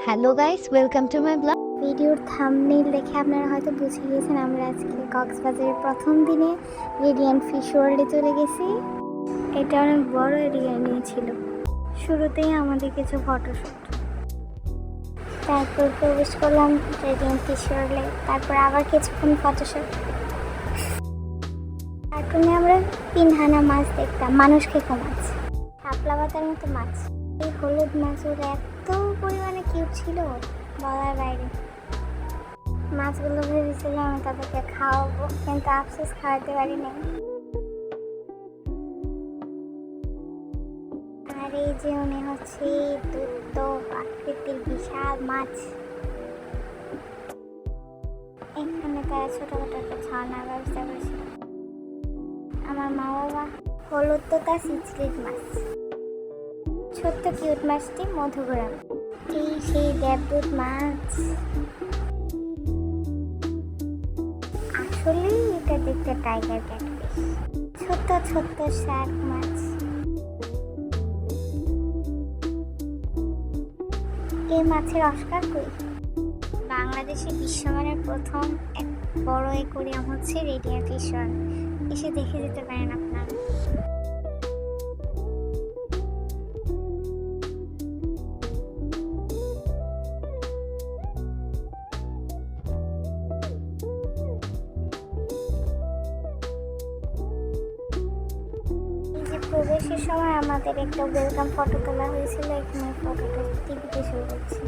Hello guys, welcome to my blog. ভিডিওর thumbnail দেখে আপনারা হয়তো বুঝে গিয়েছেন আমরা আজকে কক্সবাজারের প্রথম দিনে রেডিয়ান্ট ফিশ ওয়ার্ল্ডে চলে গেছি। এটা অনেক বড় এরিয়া নিয়েছিল। শুরুতেই আমাদের কিছু ফটোশ্যুট, তারপর প্রবেশ করলাম রেডিয়ান্ট ফিশ ওয়ার্ল্ডে, তারপর আবার কিছুক্ষণ ফটোশ্যুট। কার্টুনে আমরা পিনহানা মাছ দেখতাম, মানুষ খেকো মাছ, শাপলা পাতার মতো মাছ। এই হলুদ মাছগুলো এত পরিমাণে কিউট ছিল বলার বাইরে। মাছগুলো ভেবেছিলাম আমি তাদেরকে খাওয়াবো, কিন্তু আফসোস খাওয়াতে পারি নাই। আর এই যে উনি হচ্ছে দুটো আকৃতির বিশাল মাছ। এখানে তারা ছোটখাটো একটা ছানার ব্যবস্থা করেছিল। আমার মা বাবা হলুদ তো তার সিচলিট মাছ, ছোট্ট কিউট মাছটি মধুগ্রাম। এই সেই দেবদূত মাছ, আসলে এটা দেখতে টাইগার ক্যাটফিশ। ছোট্ট ছোট্ট শার্ক মাছ। এই মাছের অস্কার কই? বাংলাদেশে বিশ্বমানের প্রথম এক বড় অ্যাকোয়ারিয়াম হচ্ছে রেডিয়ান্ট ফিশ ওয়ার্ল্ড। এসে দেখে যেতে পারেন আপনারা। প্রবেশের সময় আমাদের একটা ওয়েলকাম ফটো তোলা হয়েছিল। এখানে ফটোটা টিভিতে শুরু করছি।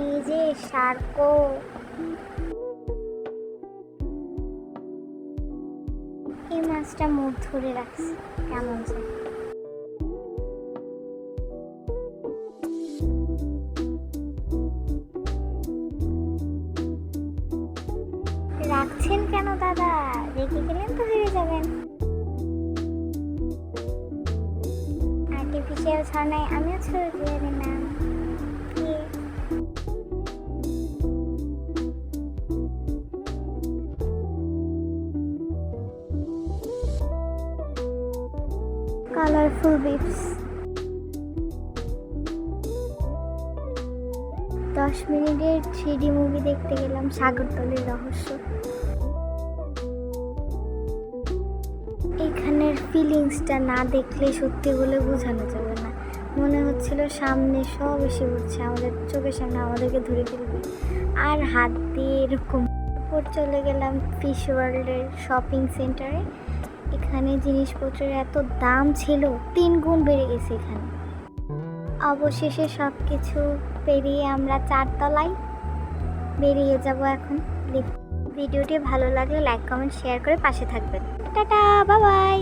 এই যে শার্কো, এই মাছটা মুখ ধরে রাখছে কেমন যায়। রাখছেন কেন দাদা? রেখে গেলেন তো হেরে যাবেন। আর্টিফিশিয়াল ছানায় আমিও ছবি তুলে নিলাম। কালারফুল বিপস। 10 মিনিটের 3D মুভি দেখতে গেলাম, সাগরতলের রহস্য। এখানের ফিলিংসটা না দেখলে সত্যি বলে বোঝানো যাবে না। মনে হচ্ছিল সামনে সব এসে উঠছে, আমাদের চোখের সামনে আমাদেরকে ধরে ফেলবে আর হাত দিয়ে এরকম। উপর চলে গেলাম ফিশ ওয়ার্ল্ডের শপিং সেন্টারে। এখানে জিনিসপত্রের এত দাম ছিল, 3 গুণ বেড়ে গেছে এখানে। অবশেষে সব কিছু পেরিয়ে আমরা 4 তলায় বেরিয়ে যাব এখন। ভিডিওটি ভালো লাগলে লাইক কমেন্ট শেয়ার করে পাশে থাকবেন। Tata, bye bye.